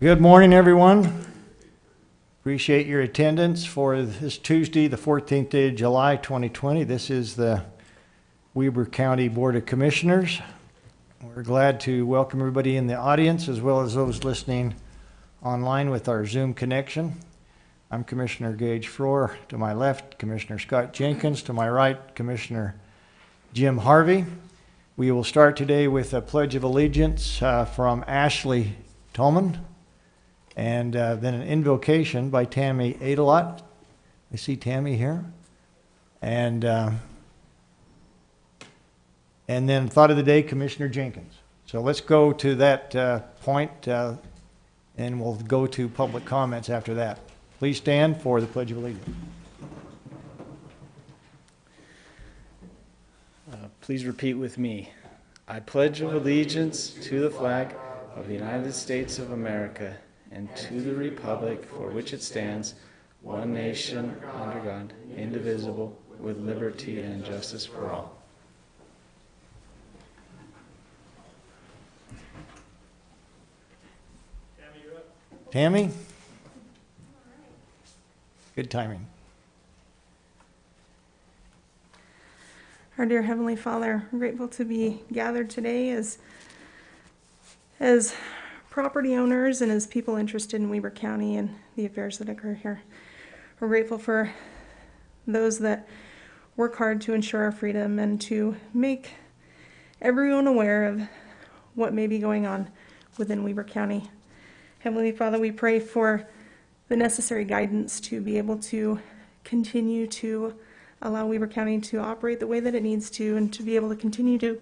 Good morning, everyone. Appreciate your attendance for this Tuesday, the 14th day of July, 2020. This is the Weber County Board of Commissioners. We're glad to welcome everybody in the audience as well as those listening online with our Zoom connection. I'm Commissioner Gage Frohr. To my left, Commissioner Scott Jenkins. To my right, Commissioner Jim Harvey. We will start today with a Pledge of Allegiance from Ashley Tolman. And then an invocation by Tammy Adelot. I see Tammy here. And then thought of the day, Commissioner Jenkins. So let's go to that point, and we'll go to public comments after that. Please stand for the Pledge of Allegiance. Please repeat with me. I pledge allegiance to the flag of the United States of America and to the republic for which it stands, one nation, under God, indivisible, with liberty and justice for all. Tammy, you're up. Tammy? Good timing. Our dear Heavenly Father, we're grateful to be gathered today as property owners and as people interested in Weber County and the affairs that occur here. We're grateful for those that work hard to ensure our freedom and to make everyone aware of what may be going on within Weber County. Heavenly Father, we pray for the necessary guidance to be able to continue to allow Weber County to operate the way that it needs to and to be able to continue to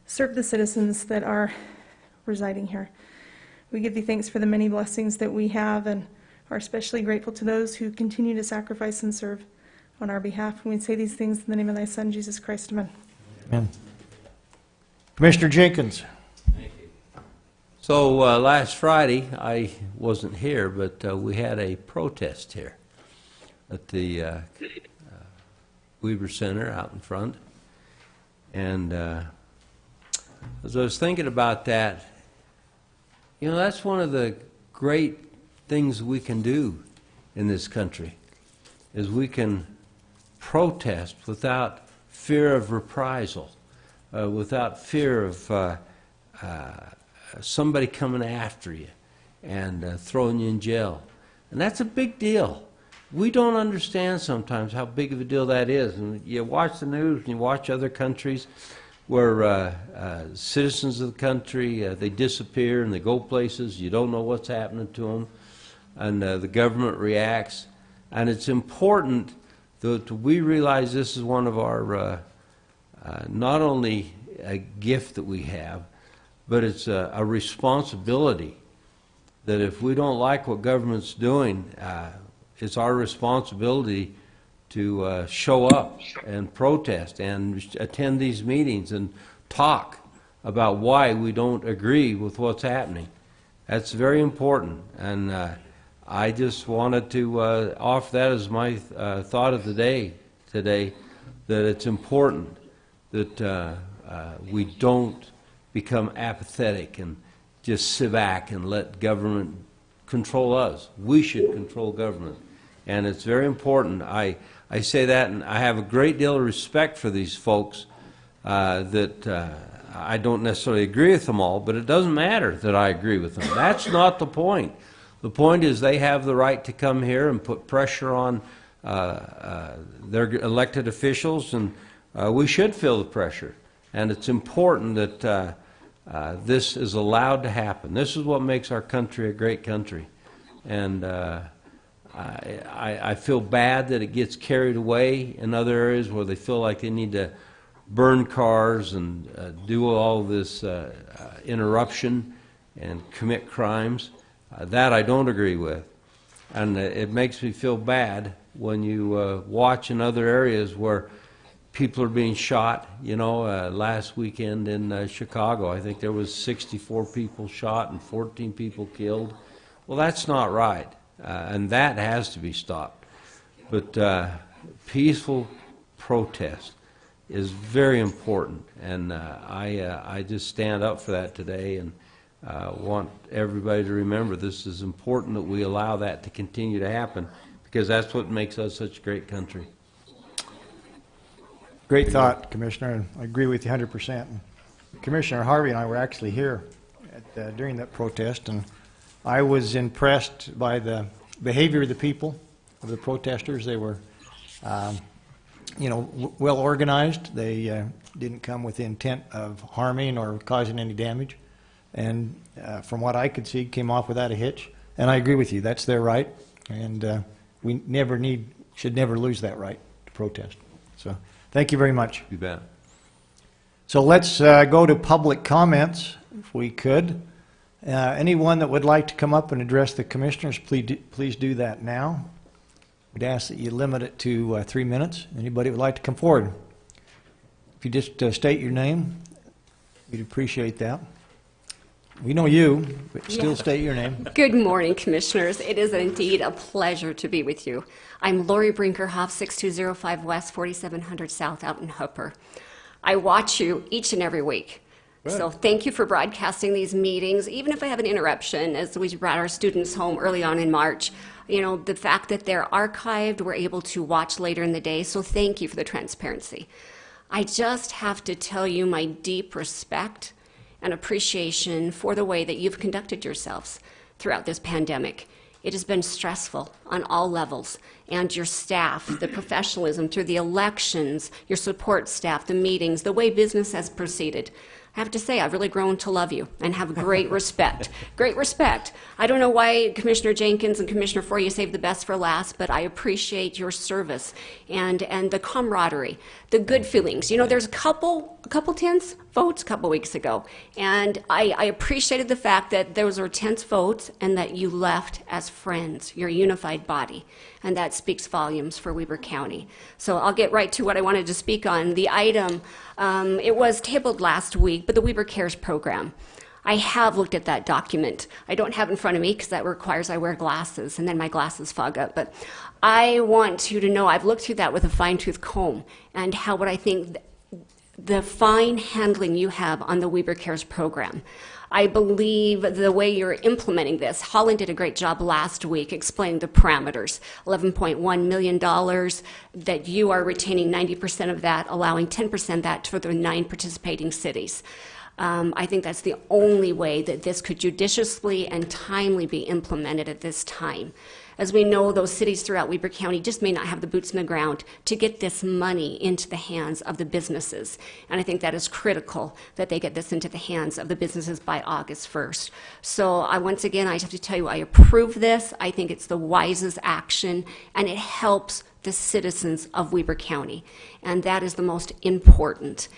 serve the citizens that are residing here. We give thee thanks for the many blessings that we have and are especially grateful to those who continue to sacrifice and serve on our behalf. And we say these things in the name of thy Son, Jesus Christ. Amen. Amen. Commissioner Jenkins. Thank you. So last Friday, I wasn't here, but we had a protest here at the Weber Center out in front. And as I was thinking about that, you know, that's one of the great things we can do in this country, is we can protest without fear of reprisal, without fear of somebody coming after you and throwing you in jail. And that's a big deal. We don't understand sometimes how big of a deal that is. And you watch the news and you watch other countries where citizens of the country, they disappear and they go places, you don't know what's happening to them, and the government reacts. And it's important that we realize this is one of our, not only a gift that we have, but it's a responsibility that if we don't like what government's doing, it's our responsibility to show up and protest and attend these meetings and talk about why we don't agree with what's happening. That's very important, and I just wanted to offer that as my thought of the day today, that it's important that we don't become apathetic and just sit back and let government control us. We should control government. And it's very important. I say that, and I have a great deal of respect for these folks that I don't necessarily agree with them all, but it doesn't matter that I agree with them. That's not the point. The point is they have the right to come here and put pressure on their elected officials, and we should feel the pressure. And it's important that this is allowed to happen. This is what makes our country a great country. And I feel bad that it gets carried away in other areas where they feel like they need to burn cars and do all this interruption and commit crimes. That I don't agree with. And it makes me feel bad when you watch in other areas where people are being shot. You know, last weekend in Chicago, I think there was 64 people shot and 14 people killed. Well, that's not right. And that has to be stopped. But peaceful protest is very important, and I just stand up for that today. And want everybody to remember this is important that we allow that to continue to happen, because that's what makes us such a great country. Great thought, Commissioner, and I agree with you 100%. Commissioner Harvey and I were actually here during that protest, and I was impressed by the behavior of the people, of the protesters. They were, well organized. They didn't come with the intent of harming or causing any damage, and from what I could see, came off without a hitch. And I agree with you. That's their right, and we should never lose that right to protest. So, thank you very much. You bet. So let's go to public comments, if we could. Anyone that would like to come up and address the commissioners, please do that now. We'd ask that you limit it to 3 minutes. Anybody would like to come forward? If you just state your name, we'd appreciate that. We know you, but still state your name. Good morning, Commissioners. It is indeed a pleasure to be with you. I'm Lori Brinkerhoff, 6205 West, 4700 South, out in Hooper. I watch you each and every week. Good. So thank you for broadcasting these meetings, even if I have an interruption, as we brought our students home early on in March. You know, the fact that they're archived, we're able to watch later in the day, so thank you for the transparency. I just have to tell you my deep respect and appreciation for the way that you've conducted yourselves throughout this pandemic. It has been stressful on all levels, and your staff, the professionalism through the elections, your support staff, the meetings, the way business has proceeded. I have to say, I've really grown to love you and have great respect. Great respect. I don't know why Commissioner Jenkins and Commissioner Foyer saved the best for last, but I appreciate your service and the camaraderie, the good feelings. You know, there's a couple tense votes a couple weeks ago, and I appreciated the fact that those were tense votes and that you left as friends, your unified body, and that speaks volumes for Weber County. So I'll get right to what I wanted to speak on. The item, it was tabled last week, but the Weber Cares program. I have looked at that document. I don't have it in front of me because that requires I wear glasses, and then my glasses fog up. But I want you to know I've looked through that with a fine-tooth comb, and what I think the fine handling you have on the Weber Cares program. I believe the way you're implementing this, Holland did a great job last week explaining the parameters. $11.1 million that you are retaining 90% of that, allowing 10% of that for the 9 participating cities. I think that's the only way that this could judiciously and timely be implemented at this time. As we know, those cities throughout Weber County just may not have the boots on the ground to get this money into the hands of the businesses. And I think that is critical that they get this into the hands of the businesses by August 1st. So once again, I have to tell you, I approve this. I think it's the wisest action, and it helps the citizens of Weber County. And that is the most important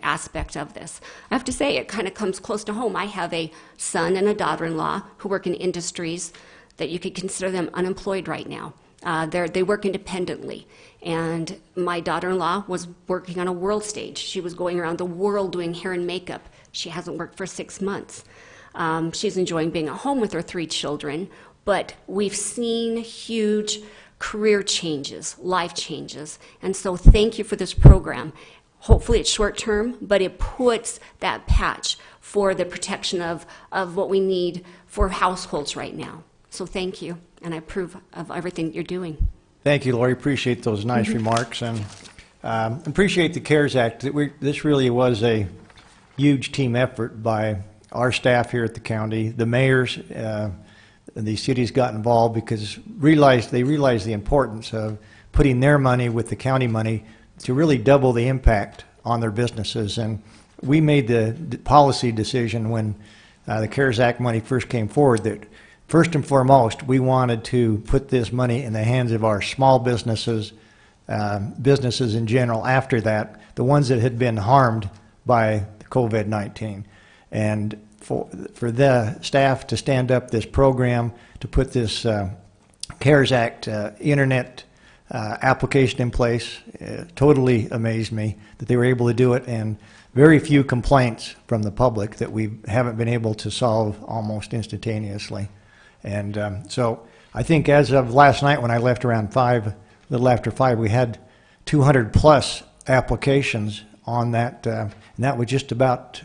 aspect of this. I have to say, it kind of comes close to home. I have a son and a daughter-in-law who work in industries that you could consider them unemployed right now. They work independently. And my daughter-in-law was working on a world stage. She was going around the world doing hair and makeup. She hasn't worked for 6 months. She's enjoying being at home with her 3 children, but we've seen huge career changes, life changes. And so thank you for this program. Hopefully it's short term, but it puts that patch for the protection of what we need for households right now. So thank you, and I approve of everything you're doing. Thank you, Lori. Appreciate those nice remarks, and appreciate the CARES Act. This really was a huge team effort by our staff here at the county. The mayors, the cities got involved because they realized the importance of putting their money with the county money to really double the impact on their businesses. And we made the policy decision when the CARES Act money first came forward that first and foremost, we wanted to put this money in the hands of our small businesses, businesses in general after that, the ones that had been harmed by COVID-19. And for the staff to stand up this program, to put this CARES Act internet application in place, totally amazed me that they were able to do it, and very few complaints from the public that we haven't been able to solve almost instantaneously. And so I think as of last night when I left around 5, a little after 5, we had 200 plus applications on that, and that was just about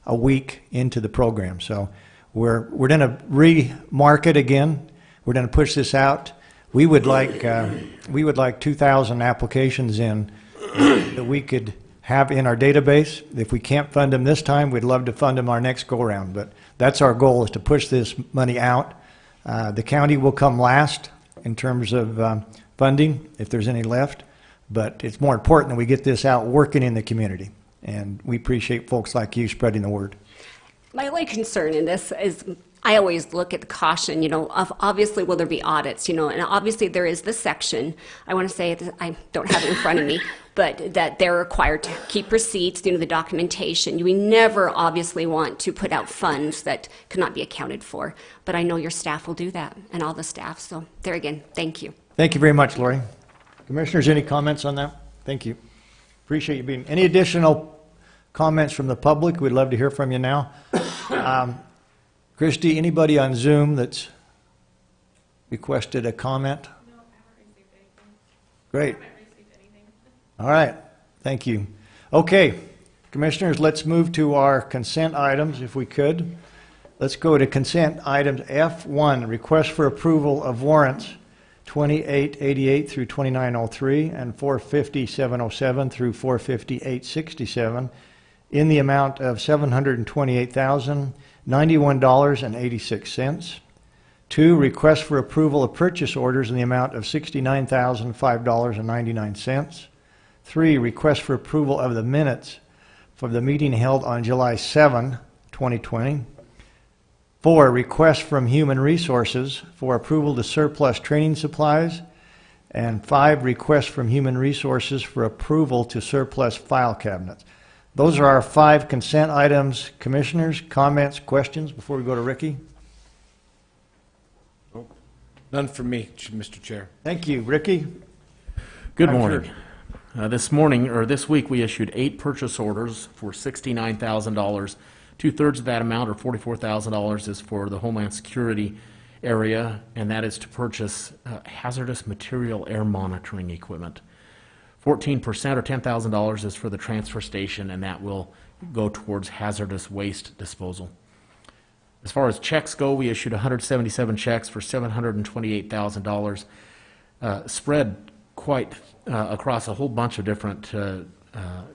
a week into the program. So we're going to remarket again. We're going to push this out. We would like 2,000 applications in that we could have in our database. If we can't fund them this time, we'd love to fund them our next go-around. But that's our goal, is to push this money out. The county will come last in terms of funding, if there's any left. But it's more important that we get this out working in the community. And we appreciate folks like you spreading the word. My only concern in this is I always look at the caution, of obviously will there be audits, and obviously there is this section, I want to say, that I don't have it in front of me, but that they're required to keep receipts, the documentation. We never obviously want to put out funds that cannot be accounted for, but I know your staff will do that, and all the staff, so there again, thank you. Thank you very much, Lori. Commissioners, any comments on that? Thank you. Appreciate you being. Any additional comments from the public? We'd love to hear from you now. Christy, anybody on Zoom that's requested a comment? No, I haven't received anything. Great. I haven't received anything. All right. Thank you. Okay, Commissioners, let's move to our consent items, if we could. Let's go to consent items F1, request for approval of warrants 2888 through 2903 and 450-707 through 450-867 in the amount of $728,091.86. 2, request for approval of purchase orders in the amount of $69,005.99. 3, request for approval of the minutes for the meeting held on July 7, 2020. 4, request from Human Resources for approval to surplus training supplies. And 5, request from Human Resources for approval to surplus file cabinets. Those are our 5 consent items. Commissioners, comments, questions before we go to Ricky? None from me, Mr. Chair. Thank you. Ricky? Good I'm morning. This week, we issued 8 purchase orders for $69,000. 2/3 of that amount, or $44,000, is for the Homeland Security area, and that is to purchase hazardous material air monitoring equipment. 14%, or $10,000, is for the transfer station, and that will go towards hazardous waste disposal. As far as checks go, we issued 177 checks for $728,000, spread quite across a whole bunch of different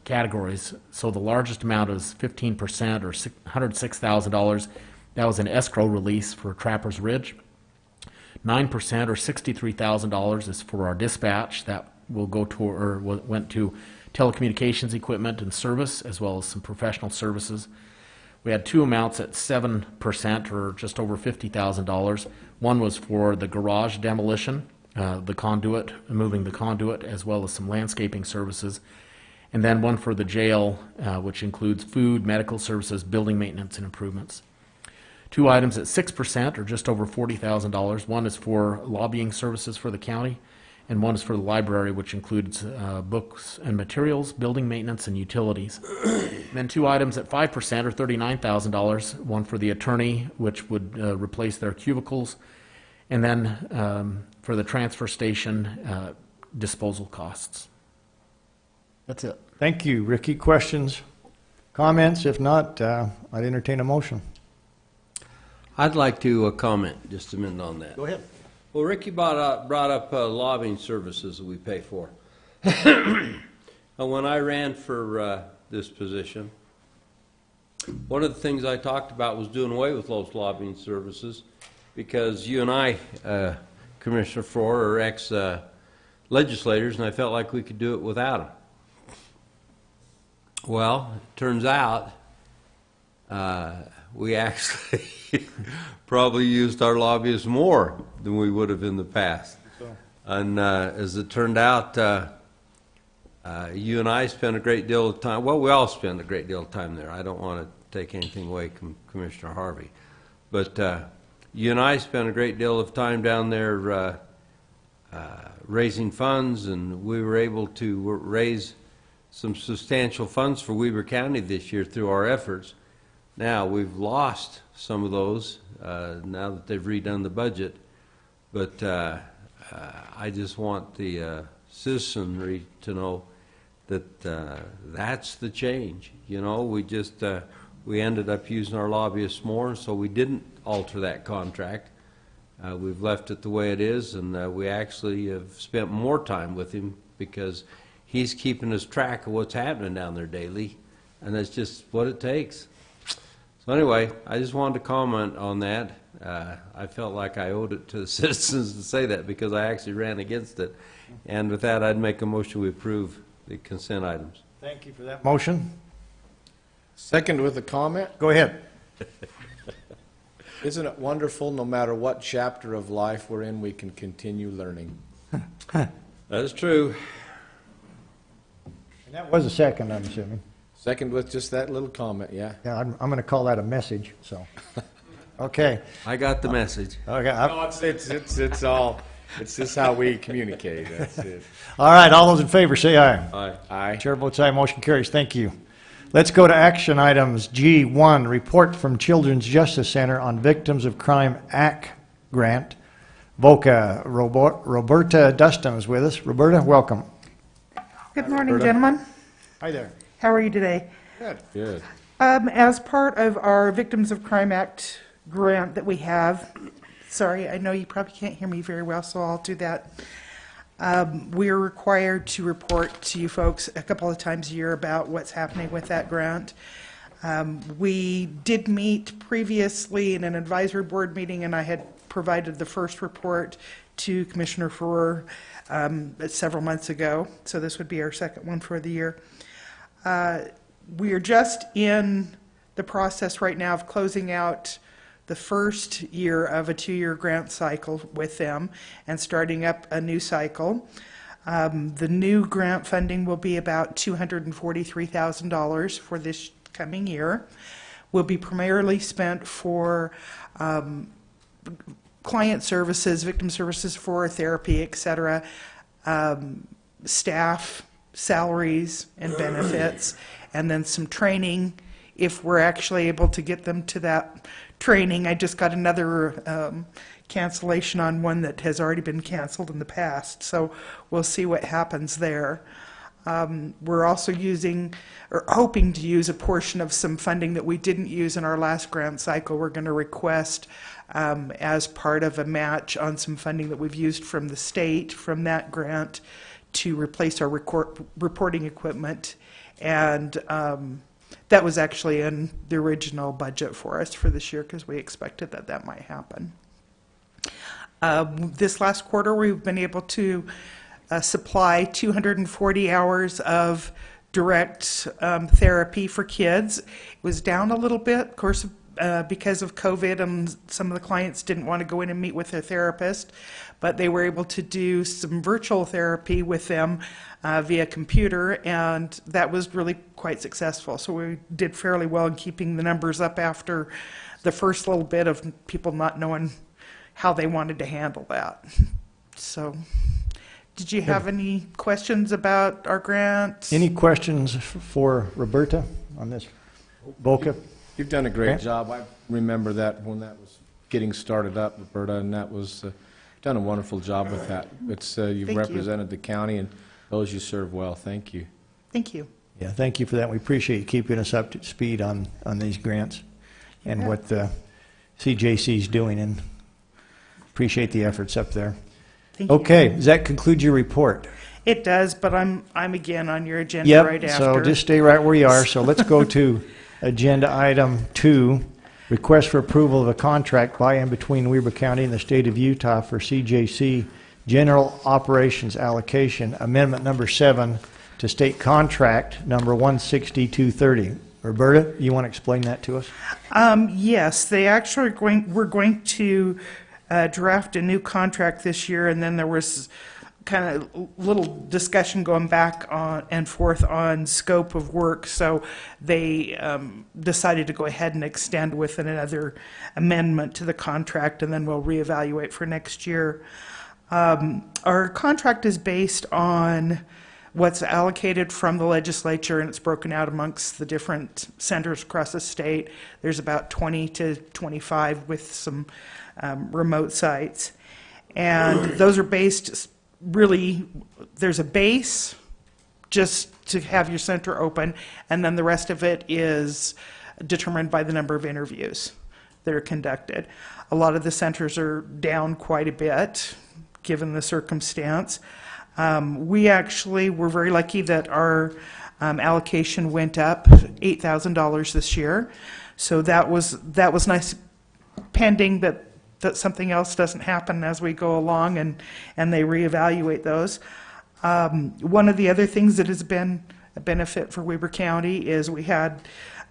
categories. So the largest amount is 15%, or $106,000. That was an escrow release for Trappers Ridge. 9%, or $63,000, is for our dispatch. That will go to, or went to, telecommunications equipment and service, as well as some professional services. We had 2 amounts at 7%, or just over $50,000. One was for the garage demolition, the conduit, moving the conduit, as well as some landscaping services. And then one for the jail, which includes food, medical services, building maintenance, and improvements. 2 items at 6%, or just over $40,000. One is for lobbying services for the county, and one is for the library, which includes books and materials, building maintenance, and utilities. And then 2 items at 5%, or $39,000. One for the attorney, which would replace their cubicles, and then for the transfer station, disposal costs. That's it. Thank you, Ricky. Questions, comments? If not, I'd entertain a motion. I'd like to comment just a minute on that. Go ahead. Well, Ricky brought up lobbying services that we pay for. When I ran for this position, one of the things I talked about was doing away with those lobbying services, because you and I, Commissioner Frohr, are ex-legislators, and I felt like we could do it without them. Well, it turns out we actually probably used our lobbyists more than we would have in the past. And as it turned out, you and I spent a great deal of time, well, we all spend a great deal of time there. I don't want to take anything away from Commissioner Harvey. But you and I spent a great deal of time down there raising funds, and we were able to raise some substantial funds for Weber County this year through our efforts. Now, we've lost some of those now that they've redone the budget, but I just want the citizenry to know that that's the change. You know, we we ended up using our lobbyists more, so we didn't alter that contract. We've left it the way it is, and we actually have spent more time with him because he's keeping us track of what's happening down there daily, and that's just what it takes. So anyway, I just wanted to comment on that. I felt like I owed it to the citizens to say that because I actually ran against it. And with that, I'd make a motion we approve the consent items. Thank you for that motion. Second with a comment. Go ahead. Isn't it wonderful, no matter what chapter of life we're in, we can continue learning? That is true. And that was a second, I'm assuming. Second with just that little comment, yeah. Yeah, I'm going to call that a message, so. Okay. I got the message. Okay. No, it's just how we communicate, that's it. All right, all those in favor, say aye. Aye. Aye. Chair votes aye, motion carries. Thank you. Let's go to action items. G1, report from Children's Justice Center on Victims of Crime Act grant. VOCA, Roberta Dustin is with us. Roberta, welcome. Good morning, gentlemen. Hi there. How are you today? Good. As part of our Victims of Crime Act grant that we have, sorry, I know you probably can't hear me very well, so I'll do that. We are required to report to you folks a couple of times a year about what's happening with that grant. We did meet previously in an advisory board meeting, and I had provided the first report to Commissioner Farrer several months ago, so this would be our second one for the year. We are just in the process right now of closing out the first year of a 2-year grant cycle with them and starting up a new cycle. The new grant funding will be about $243,000 for this coming year. Will be primarily spent for client services, victim services for therapy, et cetera, staff, salaries, and benefits, and then some training if we're actually able to get them to that training. I just got another cancellation on one that has already been canceled in the past, so we'll see what happens there. We're also using, or hoping to use, a portion of some funding that we didn't use in our last grant cycle. We're going to request as part of a match on some funding that we've used from the state from that grant to replace our reporting equipment, and that was actually in the original budget for us for this year because we expected that that might happen. This last quarter, we've been able to supply 240 hours of direct therapy for kids. It was down a little bit, of course, because of COVID, and some of the clients didn't want to go in and meet with their therapist, but they were able to do some virtual therapy with them via computer, and that was really quite successful. So we did fairly well in keeping the numbers up after the first little bit of people not knowing how they wanted to handle that. So, did you have any questions about our grant? Any questions for Roberta on this VOCA? You've done a great Okay. job. I remember that when that was getting started up, Roberta, and that was done a wonderful job with that. It's you've Thank you. represented the county and those you serve well. Thank you. Thank you. Yeah, thank you for that. We appreciate you keeping us up to speed on these grants and what the CJC is doing, and appreciate the efforts up there. Thank you. Okay, does that conclude your report? It does, but I'm again on your agenda right Yep, after. so just stay right where you are. So let's go to agenda item 2, request for approval of a contract by and between Weber County and the state of Utah for CJC General Operations Allocation, Amendment Number 7 to state contract number 16230. Roberta, you want to explain that to us? Yes, they actually we're going to draft a new contract this year, and then there was kind of little discussion going back on and forth on scope of work, so they decided to go ahead and extend with another amendment to the contract, and then we'll reevaluate for next year. Our contract is based on what's allocated from the legislature, and it's broken out amongst the different centers across the state. There's about 20 to 25 with some remote sites. And those are based, really, there's a base just to have your center open, and then the rest of it is determined by the number of interviews that are conducted. A lot of the centers are down quite a bit, given the circumstance. We actually were very lucky that our allocation went up $8,000 this year. So that was nice, pending that something else doesn't happen as we go along and they reevaluate those. One of the other things that has been a benefit for Weber County is we had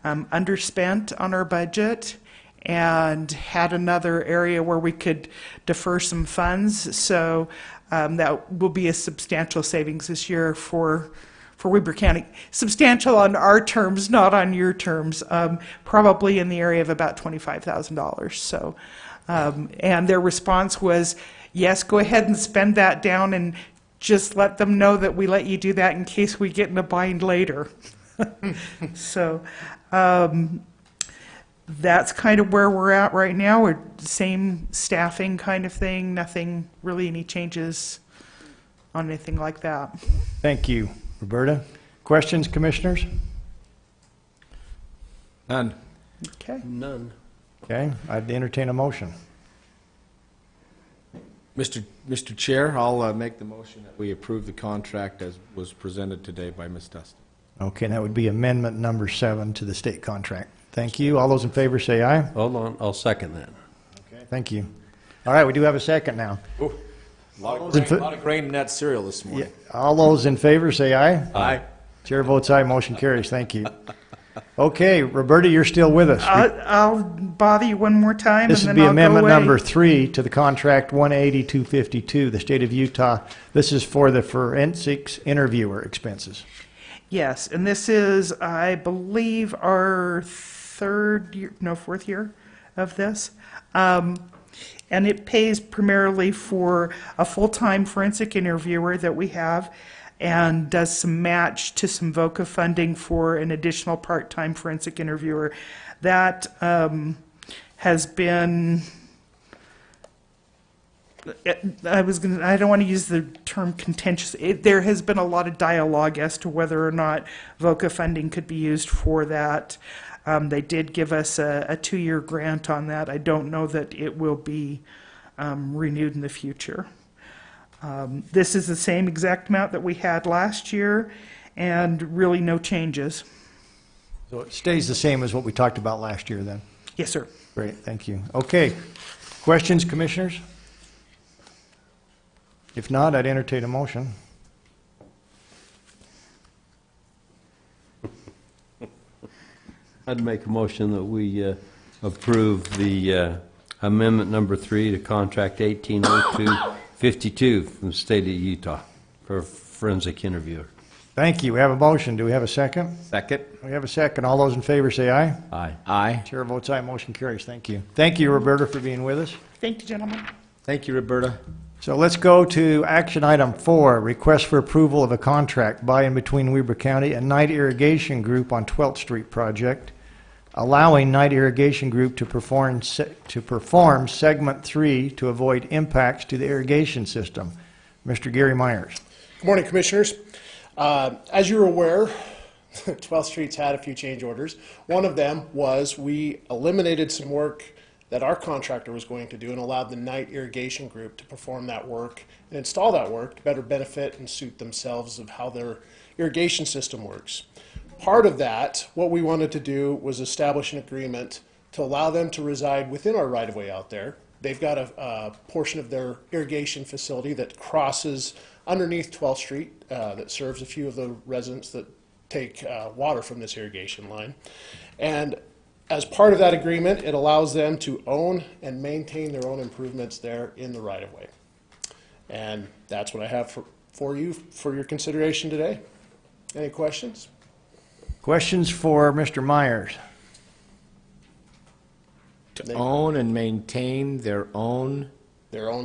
underspent on our budget and had another area where we could defer some funds. So that will be a substantial savings this year for Weber County. Substantial on our terms, not on your terms. Probably in the area of about $25,000. So, and their response was, yes, go ahead and spend that down and just let them know that we let you do that in case we get in a bind later. So that's kind of where we're at right now. We're same staffing kind of thing, nothing really, any changes on anything like that. Thank you, Roberta. Questions, commissioners? None. Okay. None. Okay, I'd entertain a motion. Mr. Chair, I'll make the motion that we approve the contract as was presented today by Ms. Dustin. Okay, and that would be amendment number 7 to the state contract. Thank you. All those in favor say aye. Hold on, I'll second that. Okay, thank you. All right, we do have a second now. A lot of grain in that cereal this Yeah, morning. all those in favor say aye. Aye. Chair votes aye, motion carries. Thank you. Okay, Roberta, you're still with us. I'll bother you one more time This and would then be I'll amendment go away. number 3 to the contract 180-252, the state of Utah. This is for the forensics interviewer expenses. Yes, and this is, I believe, our fourth year of this. And it pays primarily for a full-time forensic interviewer that we have and does some match to some VOCA funding for an additional part-time forensic interviewer. That has been, I don't want to use the term contentious. There has been a lot of dialogue as to whether or not VOCA funding could be used for that. They did give us a 2-year grant on that. I don't know that it will be renewed in the future. This is the same exact amount that we had last year, and really no changes. So it stays the same as what we talked about last year then? Yes, sir. Great, thank you. Okay, questions, commissioners? If not, I'd entertain a motion. I'd make a motion that we approve the amendment number 3 to contract 180252 from the state of Utah for a forensic interviewer. Thank you. We have a motion. Do we have a second? Second. We have a second. All those in favor say aye. Aye. Aye. Chair votes aye. Motion carries. Thank you. Thank you, Roberta, for being with us. Thank you, gentlemen. Thank you, Roberta. So let's go to action item 4, request for approval of a contract by and between Weber County and Knight Irrigation Group on 12th Street project, allowing Knight Irrigation Group to perform segment 3 to avoid impacts to the irrigation system. Mr. Gary Myers. Good morning, Commissioners. As you're aware, 12th Street's had a few change orders. One of them was we eliminated some work that our contractor was going to do and allowed the Knight Irrigation Group to perform that work and install that work to better benefit and suit themselves of how their irrigation system works. Part of that, what we wanted to do was establish an agreement to allow them to reside within our right-of-way out there. They've got a portion of their irrigation facility that crosses underneath 12th Street that serves a few of the residents that take water from this irrigation line. And as part of that agreement, it allows them to own and maintain their own improvements there in the right-of-way. And that's what I have for you for your consideration today. Any questions? Questions for Mr. Myers? To own and maintain their own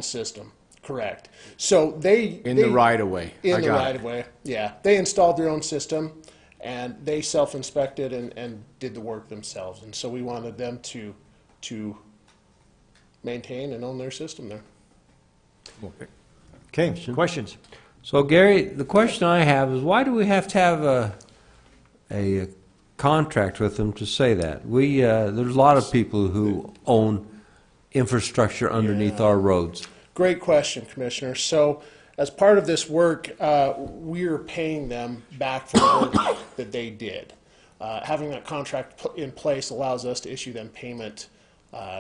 system, correct. So they in the right-of-way. In the right-of-way, yeah. They installed their own system, and they self-inspected and did the work themselves. And so we wanted them to maintain and own their system there. Okay, questions? So Gary, the question I have is why do we have to have a contract with them to say that. There's a lot of people who own infrastructure underneath our roads. Great question, Commissioner. So as part of this work, we're paying them back for the work that they did. Having that contract in place allows us to issue them payment.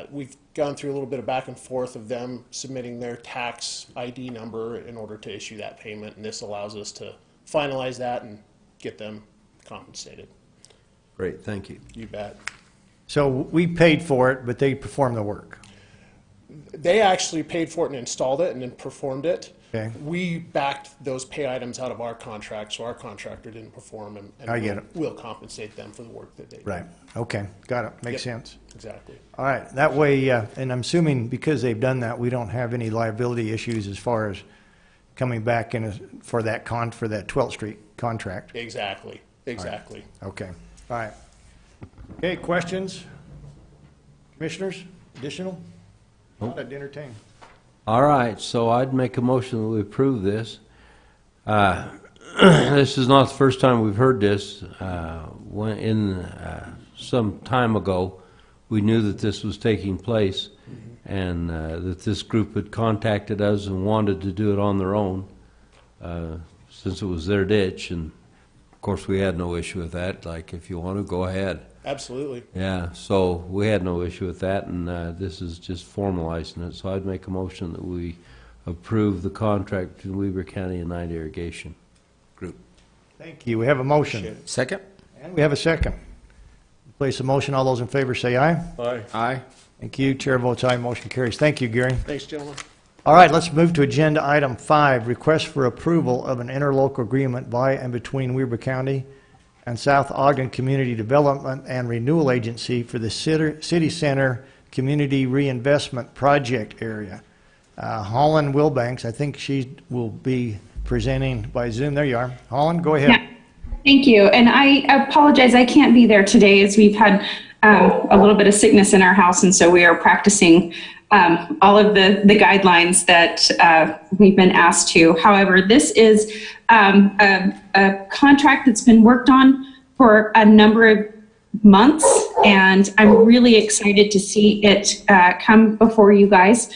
We've gone through a little bit of back and forth of them submitting their tax ID number in order to issue that payment, and this allows us to finalize that and get them compensated. Great, thank you. You bet. So we paid for it, but they performed the work. They actually paid for it and installed it and then performed it. Okay. We backed those pay items out of our contract, so our contractor didn't perform, and I get it. we'll compensate them for the work that they did. Right. Okay. Got it. Makes Yep. sense. Exactly. All right. That way, and I'm assuming because they've done that, we don't have any liability issues as far as coming back in for that 12th Street contract. Exactly. Exactly. Okay. All right. Okay. Questions? Commissioners? Additional? Not I'd entertain. All right, so I'd make a motion that we approve this. This is not the first time we've heard this. Some time ago, we knew that this was taking place, and that this group had contacted us and wanted to do it on their own, since it was their ditch, and of course we had no issue with that. Like, if you want to, go ahead. Absolutely. Yeah, so we had no issue with that, and this is just formalizing it. So I'd make a motion that we approve the contract between Weber County and Night Irrigation Group. Thank you. We have a motion. Second? And we have a second. Place a motion. All those in favor say aye. Aye. Aye. Thank you. Chair votes aye. Motion carries. Thank you, Gary. Thanks, gentlemen. All right, let's move to agenda item 5, request for approval of an interlocal agreement by and between Weber County and South Ogden Community Development and Renewal Agency for the City Center Community Reinvestment Project area. Holland Wilbanks, I think she will be presenting by Zoom. There you are. Holland, go ahead. Yeah. Thank you. And I apologize, I can't be there today as we've had a little bit of sickness in our house, and so we are practicing all of the guidelines that we've been asked to. However, this is a contract that's been worked on for a number of months, and I'm really excited to see it come before you guys.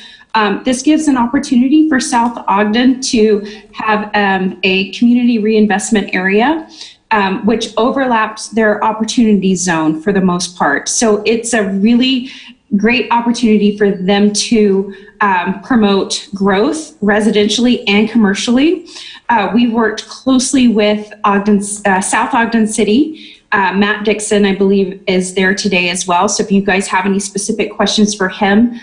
This gives an opportunity for South Ogden to have a community reinvestment area, which overlaps their opportunity zone for the most part. So it's a really great opportunity for them to promote growth residentially and commercially. We worked closely with South Ogden City. Matt Dixon, I believe, is there today as well. So if you guys have any specific questions for him,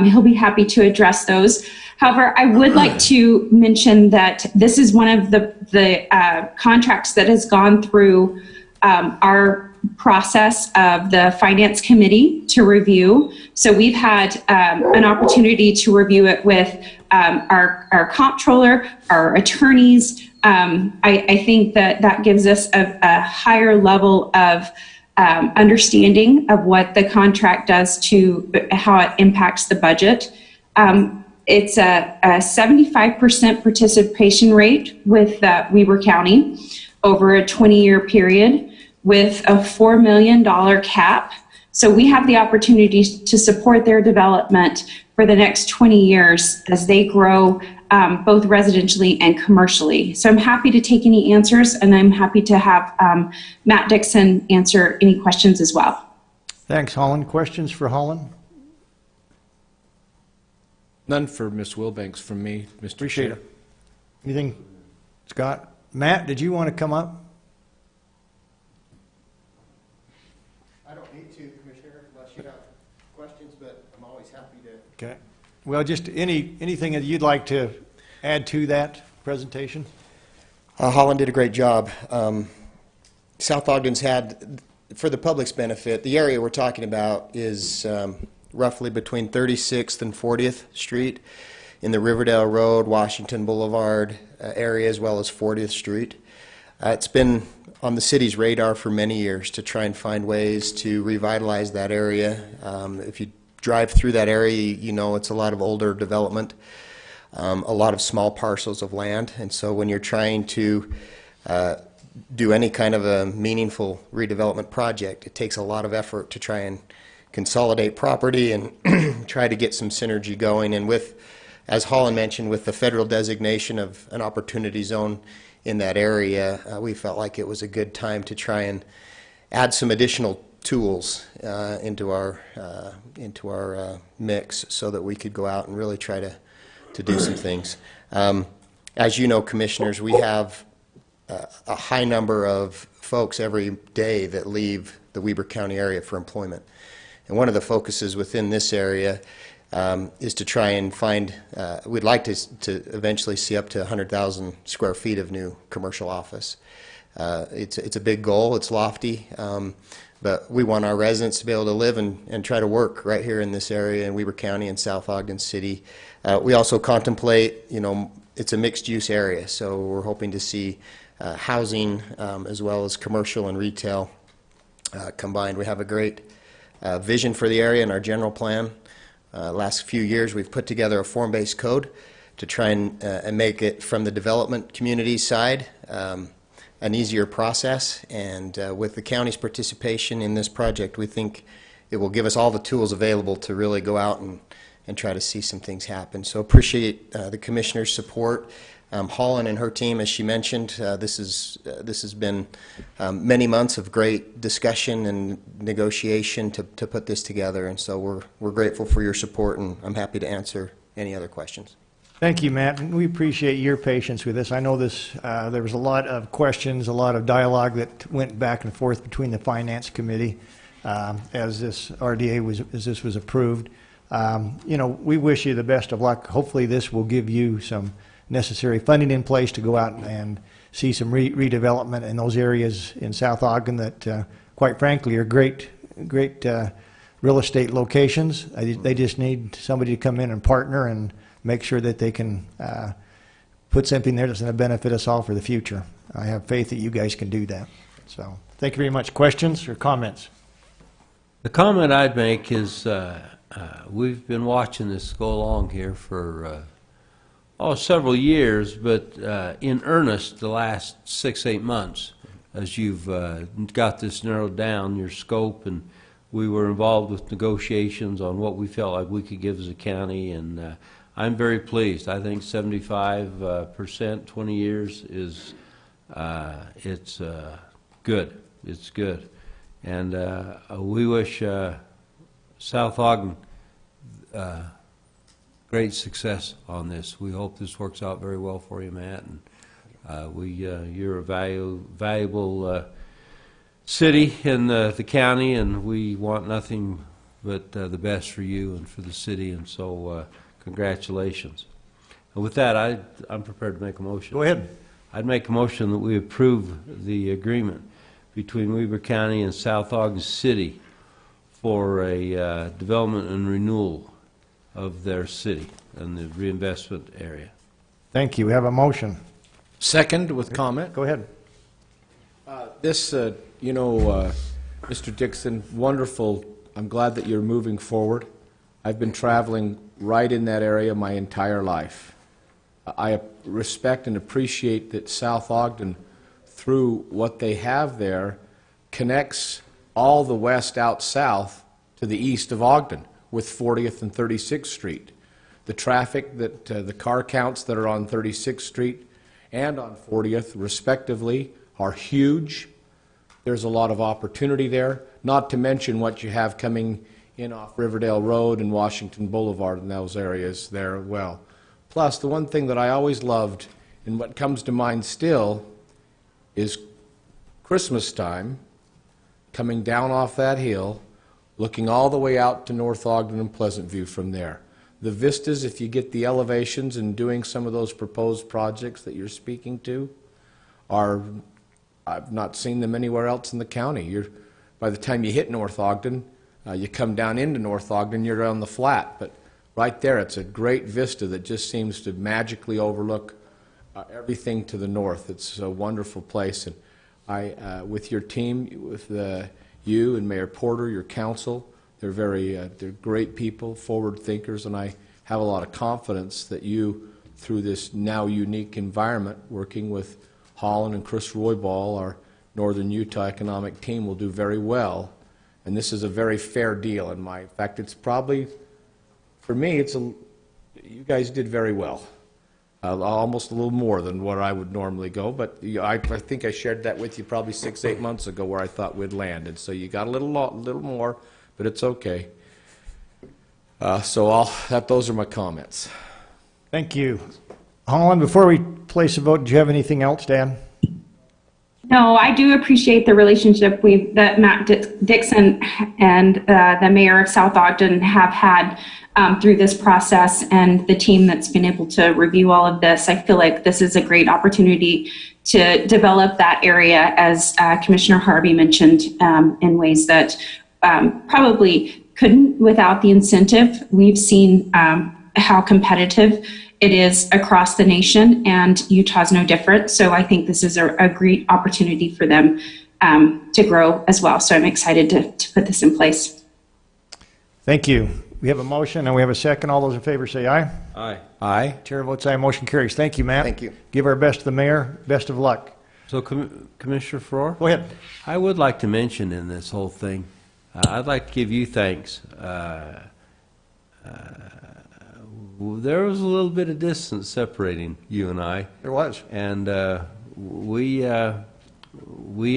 he'll be happy to address those. However, I would like to mention that this is one of the contracts that has gone through our process of the Finance Committee to review. So we've had an opportunity to review it with our comptroller, our attorneys. I think that gives us a higher level of understanding of what the contract does to how it impacts the budget. It's a 75% participation rate with Weber County over a 20-year period with a $4 million cap. So we have the opportunity to support their development for the next 20 years as they grow both residentially and commercially. So I'm happy to take any answers, and I'm happy to have Matt Dixon answer any questions as well. Thanks, Holland. Questions for Holland? None for Ms. Wilbanks from me, Mr. Appreciate Chair. it. Anything, Scott? Matt, did you want to come up? I don't need to, Commissioner, unless you have questions, but I'm always happy to. Okay. Well, just anything that you'd like to add to that presentation? Holland did a great job. South Ogden's had, for the public's benefit, the area we're talking about is roughly between 36th and 40th Street in the Riverdale Road, Washington Boulevard area, as well as 40th Street. It's been on the city's radar for many years to try and find ways to revitalize that area. If you drive through that area, you know it's a lot of older development, a lot of small parcels of land, and so when you're trying to do any kind of a meaningful redevelopment project, it takes a lot of effort to try and consolidate property and try to get some synergy going. And with, as Holland mentioned, with the federal designation of an opportunity zone in that area, we felt like it was a good time to try and add some additional tools into our mix so that we could go out and really try to do some things. As you know, commissioners, we have a high number of folks every day that leave the Weber County area for employment. And one of the focuses within this area is to try and find, we'd like to eventually see up to 100,000 square feet of new commercial office. It's a big goal, it's lofty, but we want our residents to be able to live and try to work right here in this area in Weber County and South Ogden City. We also contemplate, it's a mixed-use area, so we're hoping to see housing as well as commercial and retail combined. We have a great vision for the area in our general plan. Last few years we've put together a form-based code to try and make it from the development community side an easier process, and with the county's participation in this project, we think it will give us all the tools available to really go out and try to see some things happen. So appreciate the commissioner's support. Holland and her team, as she mentioned, this has been many months of great discussion and negotiation to put this together, and so we're grateful for your support, and I'm happy to answer any other questions. Thank you, Matt, and we appreciate your patience with this. I know this, there was a lot of questions, a lot of dialogue that went back and forth between the Finance Committee as this RDA as this was approved. We wish you the best of luck. Hopefully this will give you some necessary funding in place to go out and see some redevelopment in those areas in South Ogden that, quite frankly, are great real estate locations. They just need somebody to come in and partner and make sure that they can put something there that's going to benefit us all for the future. I have faith that you guys can do that. So thank you very much. Questions or comments? The comment I'd make is we've been watching this go along here for several years, but in earnest the last 6-8 months, as you've got this narrowed down, your scope, and we were involved with negotiations on what we felt like we could give as a county, and I'm very pleased. I think 75%, 20 years is it's good. It's good, and we wish South Ogden great success on this. We hope this works out very well for you, Matt. And you're a valuable city in the county, and we want nothing but the best for you and for the city. And so, congratulations. And with that, I'm prepared to make a motion. Go ahead. I'd make a motion that we approve the agreement between Weber County and South Ogden City for a development and renewal of their city and the reinvestment area. Thank you. We have a motion. Second, with comment. Go ahead. Mr. Dixon, wonderful. I'm glad that you're moving forward. I've been traveling right in that area my entire life. I respect and appreciate that South Ogden, through what they have there, connects all the west out south to the east of Ogden with 40th and 36th Street. The traffic that the car counts that are on 36th Street and on 40th, respectively, are huge. There's a lot of opportunity there, not to mention what you have coming in off Riverdale Road and Washington Boulevard in those areas there as well. Plus, the one thing that I always loved, and what comes to mind still, is Christmas time, coming down off that hill, looking all the way out to North Ogden and Pleasant View from there. The vistas, if you get the elevations and doing some of those proposed projects that you're speaking to, I've not seen them anywhere else in the county. By the time you hit North Ogden, you come down into North Ogden, you're on the flat, but right there it's a great vista that just seems to magically overlook everything to the north. It's a wonderful place, and with your team, with you and Mayor Porter, your council, they're great people, forward thinkers, and I have a lot of confidence that you, through this now unique environment, working with Holland and Chris Roybal, our Northern Utah economic team, will do very well. And this is a very fair deal in fact, it's probably, for me, you guys did very well. Almost a little more than what I would normally go, but I think I shared that with you probably 6-8 months ago where I thought we'd landed. So you got a little more, but it's okay. Those are my comments. Thank you. Holland, before we place a vote, do you have anything else, Dan? No, I do appreciate the relationship that Matt Dixon and the mayor of South Ogden have had through this process, and the team that's been able to review all of this. I feel like this is a great opportunity to develop that area, as Commissioner Harvey mentioned, in ways that probably couldn't without the incentive. We've seen how competitive it is across the nation, and Utah's no different. So I think this is a great opportunity for them to grow as well. So I'm excited to put this in place. Thank you. We have a motion and we have a second. All those in favor say aye. Aye. Aye. Chair votes aye. Motion carries. Thank you, Matt. Thank you. Give our best to the mayor. Best of luck. So, Commissioner Farrar? Go ahead. I would like to mention in this whole thing, I'd like to give you thanks. There was a little bit of distance separating you and I. There was. And we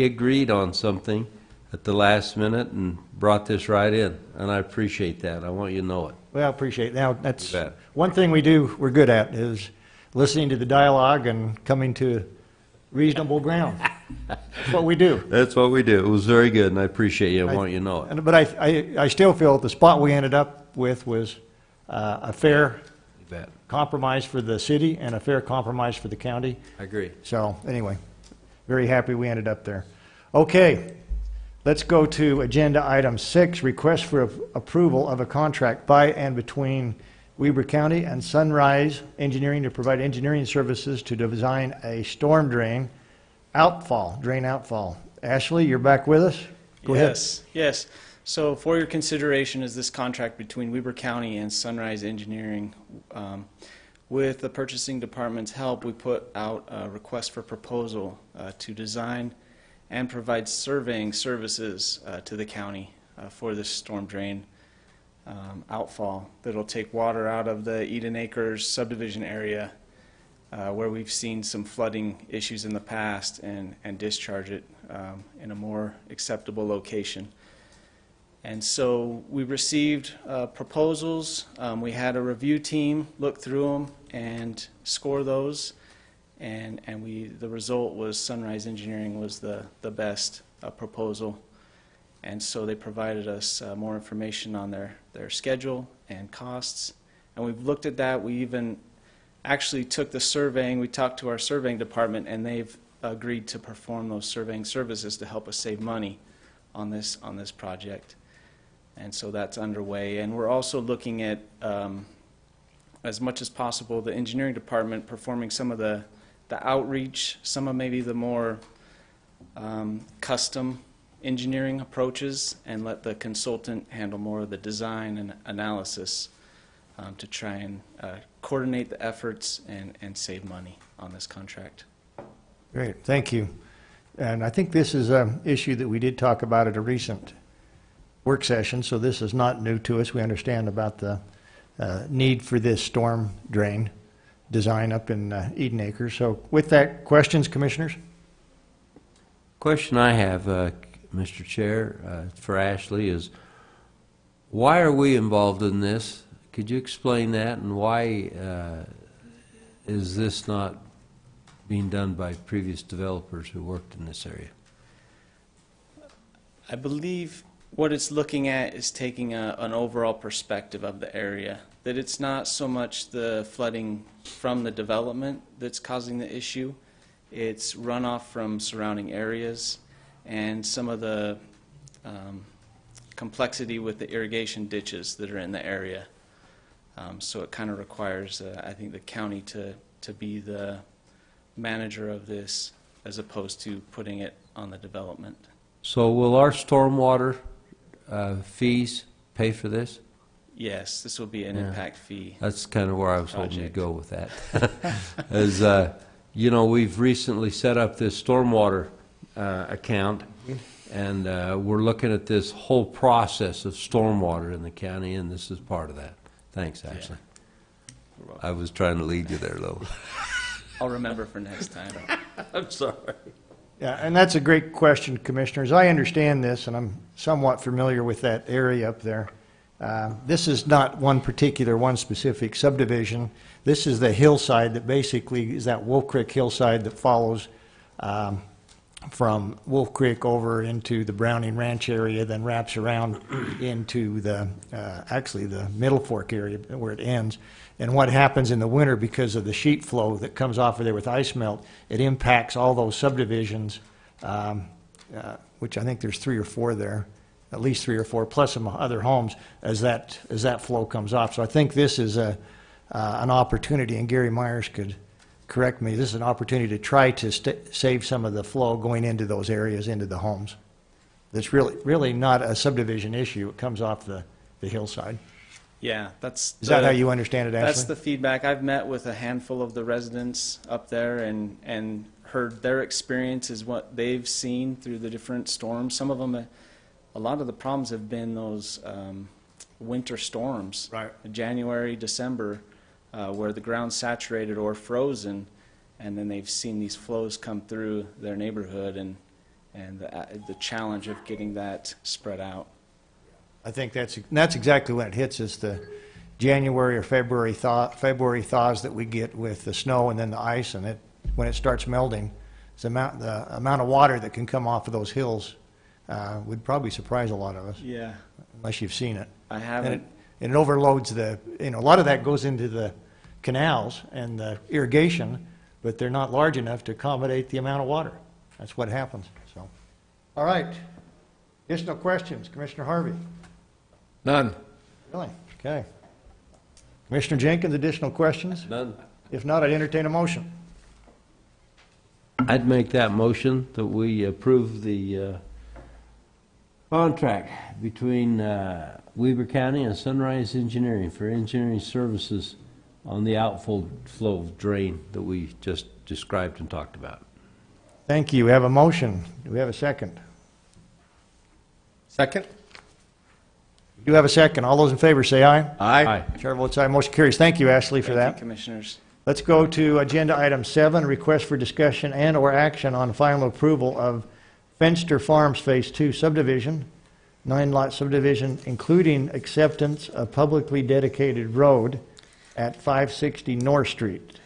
agreed on something at the last minute and brought this right in, and I appreciate that. I want you to know it. Well, I appreciate it. Now, that's You bet. one thing we're good at is listening to the dialogue and coming to reasonable ground. That's what we do. That's what we do. It was very good, and I appreciate you. I want you to know it. But I still feel the spot we ended up with was a fair You bet. compromise for the city and a fair compromise for the county. I agree. So anyway, very happy we ended up there. Okay, let's go to agenda item 6, request for approval of a contract by and between Weber County and Sunrise Engineering to provide engineering services to design a storm drain outfall. Ashley, you're back with us? Go ahead. Yes. So for your consideration is this contract between Weber County and Sunrise Engineering. With the purchasing department's help, we put out a request for proposal to design and provide surveying services to the county for this storm drain outfall that'll take water out of the Eden Acres subdivision area where we've seen some flooding issues in the past and discharge it in a more acceptable location. And so we received proposals. We had a review team look through them and score those, and the result was Sunrise Engineering was the best proposal. And so they provided us more information on their schedule and costs. And we've looked at that. We even actually took the surveying. We talked to our surveying department, and they've agreed to perform those surveying services to help us save money on this project. And so that's underway. And we're also looking at, as much as possible, the engineering department performing some of the outreach, some of maybe the more custom engineering approaches, and let the consultant handle more of the design and analysis to try and coordinate the efforts and save money on this contract. Great, thank you. And I think this is an issue that we did talk about at a recent work session, so this is not new to us. We understand about the need for this storm drain design up in Eden Acres. So with that, questions, commissioners? Question I have, Mr. Chair, for Ashley is, why are we involved in this? Could you explain that, and why is this not being done by previous developers who worked in this area? I believe what it's looking at is taking an overall perspective of the area, that it's not so much the flooding from the development that's causing the issue, it's runoff from surrounding areas and some of the complexity with the irrigation ditches that are in the area. So it kind of requires, I think, the county to be the manager of this as opposed to putting it on the development. So will our stormwater fees pay for this? Yes, this will be an impact fee. That's kind of where I was hoping to project. go with that. As You know, we've recently set up this stormwater account, and we're looking at this whole process of stormwater in the county, and this is part of that. Thanks, Ashley. I was trying to lead you there, though. I'll remember for next time. I'm sorry. Yeah, and that's a great question, Commissioners. I understand this, and I'm somewhat familiar with that area up there. This is not one specific subdivision. This is the hillside that basically is that Wolf Creek hillside that follows from Wolf Creek over into the Browning Ranch area, then wraps around into the, actually the Middle Fork area where it ends. And what happens in the winter because of the sheet flow that comes off of there with ice melt, it impacts all those subdivisions, which I think there's 3 or 4 there, at least 3 or 4, plus some other homes as that flow comes off. So I think this is an opportunity, and Gary Myers could correct me, this is an opportunity to try to save some of the flow going into those areas, into the homes. It's really not a subdivision issue. It comes off the hillside. Yeah, that's. Is that how you understand it, Ashley? That's the feedback. I've met with a handful of the residents up there and heard their experiences, what they've seen through the different storms. Some of them, a lot of the problems have been those winter storms, right? January, December, where the ground's saturated or frozen, and then they've seen these flows come through their neighborhood and the challenge of getting that spread out. I think that's exactly when it hits us, the January or February thaws that we get with the snow and then the ice, and when it starts melting, the amount of water that can come off of those hills would probably surprise a lot of us. Yeah. Unless you've seen it. I haven't. And it overloads a lot of that goes into the canals and the irrigation, but they're not large enough to accommodate the amount of water. That's what happens. So, all right. Additional questions, Commissioner Harvey? None. Really? Okay. Commissioner Jenkins, additional questions? None. If not, I'd entertain a motion. I'd make that motion that we approve the contract between Weber County and Sunrise Engineering for engineering services on the outflow drain that we just described and talked about. Thank you. We have a motion. Do we have a second? Second? We do have a second. All those in favor say aye. Aye. Chair votes aye. Motion carries. Thank you, Ashley, for Thank that. you, Commissioners. Let's go to agenda item 7, request for discussion and/or action on final approval of Fenster Farms Phase 2 subdivision, 9-lot subdivision, including acceptance of publicly dedicated road at 560 North Street.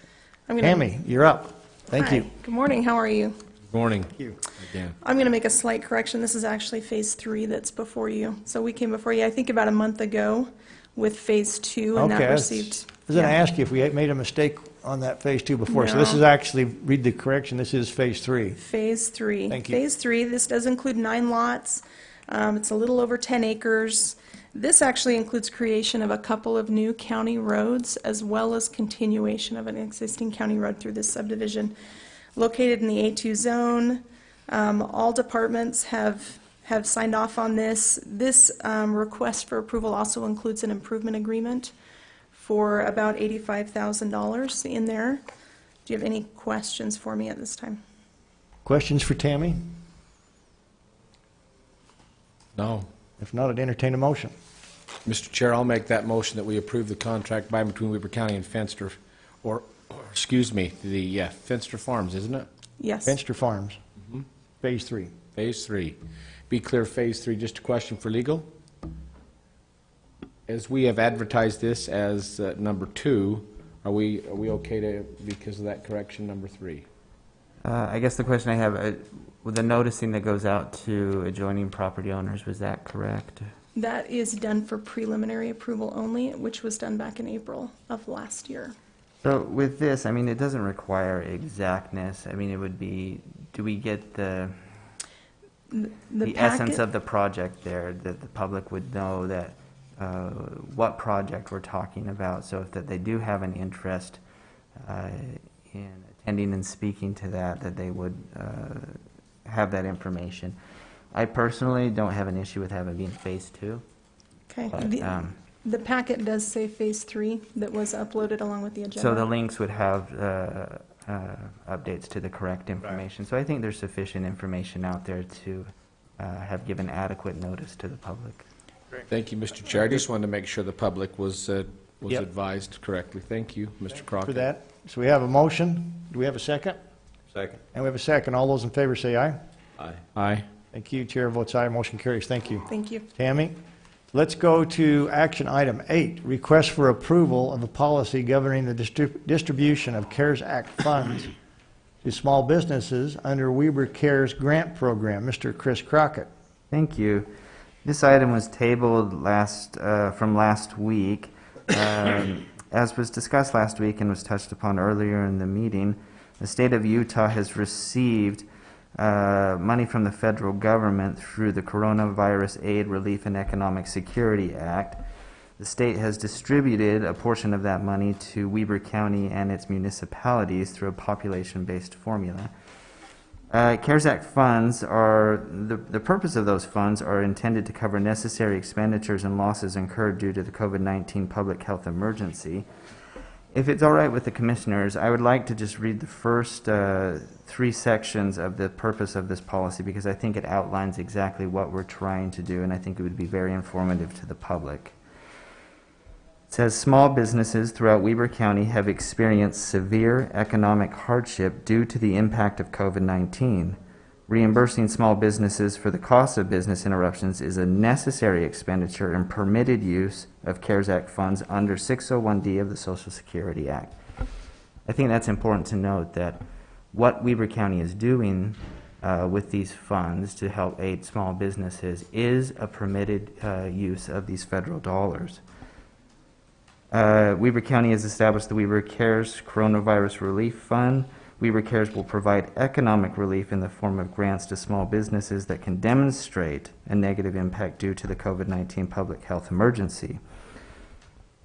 Tammy, you're up. Thank you. Good morning. How are you? Good morning. Thank you. Again. I'm going to make a slight correction. This is actually Phase 3 that's before you. So we came before you, I think, about a month ago with Phase 2, and Okay, that I was received. going to ask you if we had made a mistake on that Phase 2 before. So No. this is actually, read the correction, this is Phase 3. Phase 3. Thank you. Phase 3, this does include 9 lots. It's a little over 10 acres. This actually includes creation of a couple of new county roads as well as continuation of an existing county road through this subdivision. Located in the A2 zone, all departments have signed off on this. This request for approval also includes an improvement agreement for about $85,000 in there. Do you have any questions for me at this time? Questions for Tammy? No. If not, I'd entertain a motion. Mr. Chair, I'll make that motion that we approve the contract by and between Weber County and Fenster, or excuse me, the Fenster Farms, isn't it? Yes. Fenster Farms, Phase 3. Phase 3. Be clear, Phase 3, just a question for legal. As we have advertised this as number 2, are we okay to, because of that correction, number 3? I guess the question I have, with the noticing that goes out to adjoining property owners, was that correct? That is done for preliminary approval only, which was done back in April of last year. So with this, I mean, it doesn't require exactness. I mean, it would be, do we get the essence packet- of the project there, that the public would know that what project we're talking about, so if that they do have an interest in attending and speaking to that they would have that information. I personally don't have an issue with having it being Phase 2. Okay. But, The packet does say Phase 3 that was uploaded along with the agenda. so the links would have updates to the correct information. So I think there's sufficient information out there to have given adequate notice to the public. Thank you, Mr. Chair. I just wanted to make sure the public was Yep. advised correctly. Thank you, Mr. Crockett. For that. So we have a motion. Do we have a second? Second. And we have a second. All those in favor say aye. Aye. Aye. Thank you. Chair votes aye. Motion carries. Thank you. Thank you. Tammy, let's go to action item 8, request for approval of a policy governing the distribution of CARES Act funds to small businesses under Weber Cares grant program. Mr. Chris Crockett. Thank you. This item was tabled from last week. As was discussed last week and was touched upon earlier in the meeting, the state of Utah has received money from the federal government through the Coronavirus Aid, Relief, and Economic Security Act. The state has distributed a portion of that money to Weber County and its municipalities through a population-based formula. CARES Act funds the purpose of those funds are intended to cover necessary expenditures and losses incurred due to the COVID-19 public health emergency. If it's all right with the commissioners, I would like to just read the first 3 sections of the purpose of this policy, because I think it outlines exactly what we're trying to do, and I think it would be very informative to the public. It says, small businesses throughout Weber County have experienced severe economic hardship due to the impact of COVID-19. Reimbursing small businesses for the cost of business interruptions is a necessary expenditure and permitted use of CARES Act funds under 601D of the Social Security Act. I think that's important to note, that what Weber County is doing with these funds to help aid small businesses is a permitted use of these federal dollars. Weber County has established the Weber Cares Coronavirus Relief Fund. Weber Cares will provide economic relief in the form of grants to small businesses that can demonstrate a negative impact due to the COVID-19 public health emergency.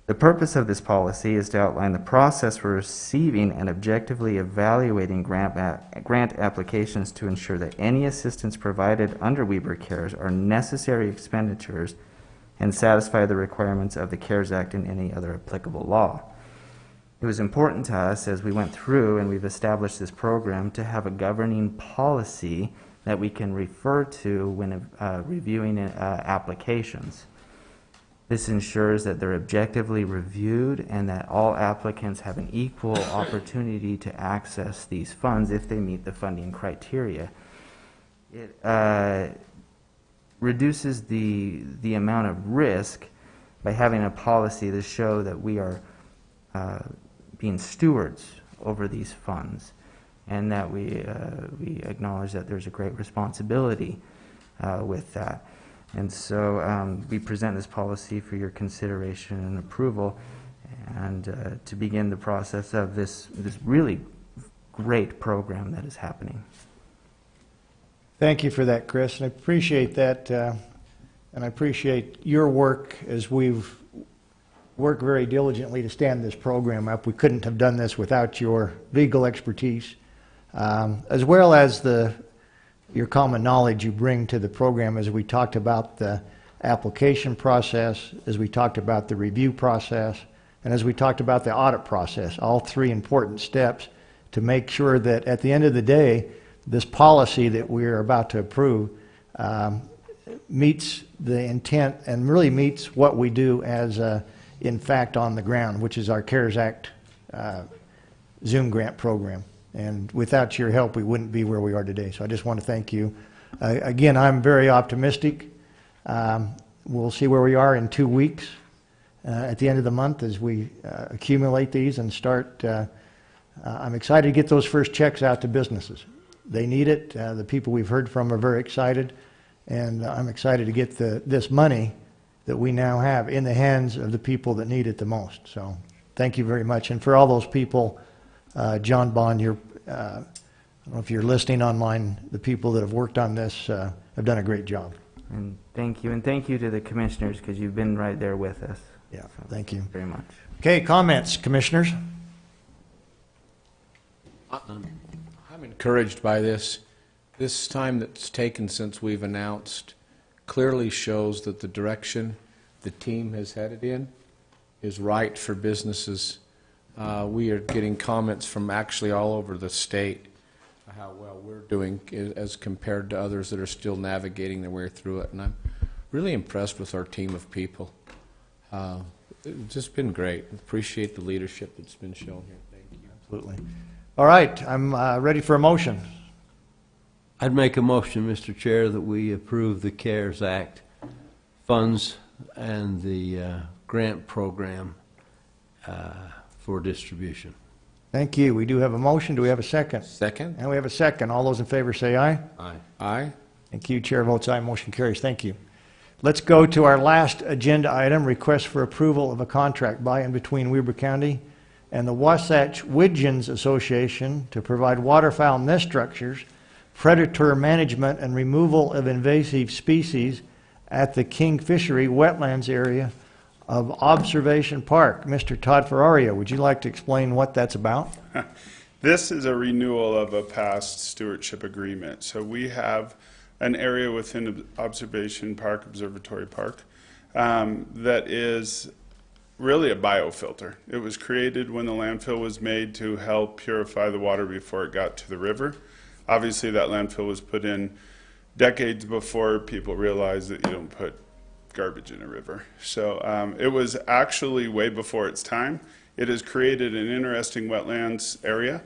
The purpose of this policy is to outline the process for receiving and objectively evaluating grant applications to ensure that any assistance provided under Weber Cares are necessary expenditures and satisfy the requirements of the CARES Act and any other applicable law. It was important to us as we went through and we've established this program to have a governing policy that we can refer to when reviewing applications. This ensures that they're objectively reviewed and that all applicants have an equal opportunity to access these funds if they meet the funding criteria. It reduces the amount of risk by having a policy to show that we are being stewards over these funds, and that we acknowledge that there's a great responsibility with that. And so we present this policy for your consideration and approval, and to begin the process of this really great program that is happening. Thank you for that, Chris, and I appreciate that, and I appreciate your work as we've worked very diligently to stand this program up. We couldn't have done this without your legal expertise, as well as your common knowledge you bring to the program, as we talked about the application process, as we talked about the review process, and as we talked about the audit process, all 3 important steps to make sure that at the end of the day, this policy that we're about to approve meets the intent and really meets what we do as in fact on the ground, which is our CARES Act Zoom grant program. And without your help, we wouldn't be where we are today. So I just want to thank you. Again, I'm very optimistic. We'll see where we are in 2 weeks at the end of the month as we accumulate these and start. I'm excited to get those first checks out to businesses. They need it. The people we've heard from are very excited, and I'm excited to get this money that we now have in the hands of the people that need it the most. So thank you very much. And for all those people, John Bond, I don't know if you're listening online, the people that have worked on this have done a great job. And thank you to the commissioners, because you've been right there with us. Yeah, So, thank you very much. Okay, comments, commissioners? I'm encouraged by this. This time that's taken since we've announced clearly shows that the direction the team has headed in is right for businesses We are getting comments from actually all over the state how well we're doing as compared to others that are still navigating their way through it. And I'm really impressed with our team of people. It's just been great. Appreciate the leadership that's been shown here. Thank you. Absolutely. All right, I'm ready for a motion. I'd make a motion, Mr. Chair, that we approve the CARES Act funds and the grant program for distribution. Thank you. We do have a motion. Do we have a second? Second? And we have a second. All those in favor say aye. Aye. Aye. Thank you. Chair votes aye. Motion carries. Thank you. Let's go to our last agenda item, request for approval of a contract by and between Weber County and the Wasatch Widgeons Association to provide waterfowl nest structures, predator management, and removal of invasive species at the King Fishery Wetlands area of Observation Park. Mr. Todd Ferrario, would you like to explain what that's about? This is a renewal of a past stewardship agreement. So we have an area within Observation Park, Observatory Park, that is really a biofilter. It was created when the landfill was made to help purify the water before it got to the river. Obviously, that landfill was put in decades before people realized that you don't put garbage in a river. So it was actually way before its time. It has created an interesting wetlands area.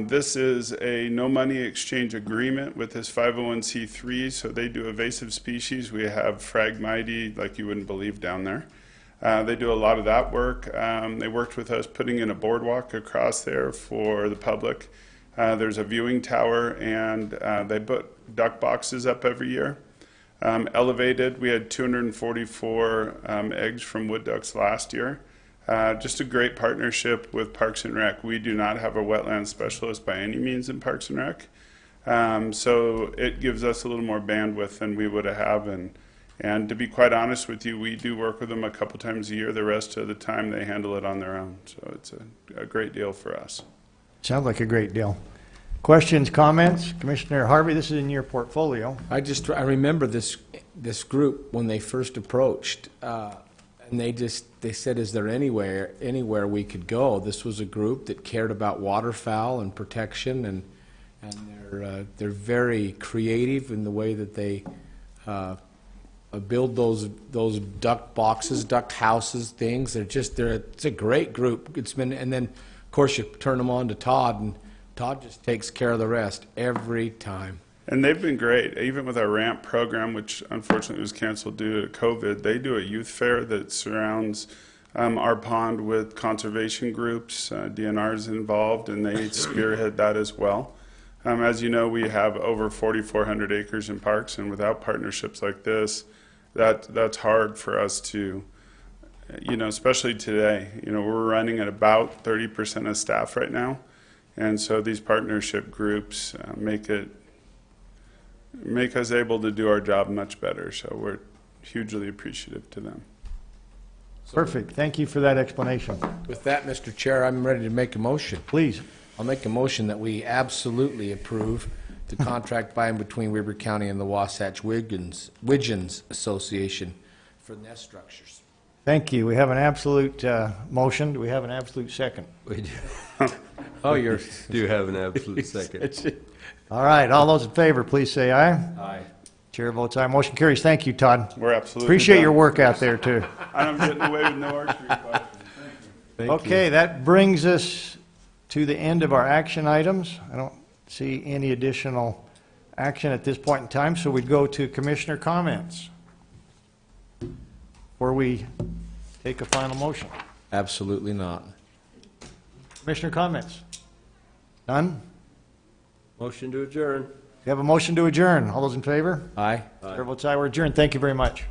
This is a no money exchange agreement with this 501c3, so they do invasive species. We have Phragmites, like you wouldn't believe, down there. They do a lot of that work. They worked with us putting in a boardwalk across there for the public. There's a viewing tower, and they put duck boxes up every year. Elevated, we had 244 eggs from wood ducks last year. Just a great partnership with Parks and Rec. We do not have a wetland specialist by any means in Parks and Rec. So it gives us a little more bandwidth than we would have. And to be quite honest with you, we do work with them a couple times a year. The rest of the time they handle it on their own. So it's a great deal for us. Sounds like a great deal. Questions, comments? Commissioner Harvey, this is in your portfolio. I remember this group when they first approached, and they said, "Is there anywhere we could go?" This was a group that cared about waterfowl and protection, and they're very creative in the way that they build those duck boxes, duck houses, things. It's a great group. And then of course you turn them on to Todd, and Todd just takes care of the rest every time. And they've been great. Even with our RAMP program, which unfortunately was canceled due to COVID, they do a youth fair that surrounds our pond with conservation groups. DNR is involved, and they spearhead that as well. As you know, we have over 4,400 acres in parks, and without partnerships like this, that's hard for us to, especially today. We're running at about 30% of staff right now. And so these partnership groups make us able to do our job much better. So we're hugely appreciative to them. Perfect. Thank you for that explanation. With that, Mr. Chair, I'm ready to make a motion. Please. I'll make a motion that we absolutely approve the contract by and between Weber County and the Wasatch Widgeons Association for nest structures. Thank you. We have an absolute motion. Do we have an absolute second? We do. Oh, you do have an absolute second. All right. All those in favor, please say aye. Aye. Chair votes aye. Motion carries. Thank you, Todd. We're absolutely Appreciate done. your work out there, too. And I'm getting away with no archery questions. Thank you. Okay, that brings us to the end of our action items. I don't see any additional action at this point in time, so we'd go to commissioner comments, where we take a final motion. Absolutely not. Commissioner comments? None? Motion to adjourn. We have a motion to adjourn. All those in favor? Aye. Chair votes aye. We're adjourned. Thank you very much.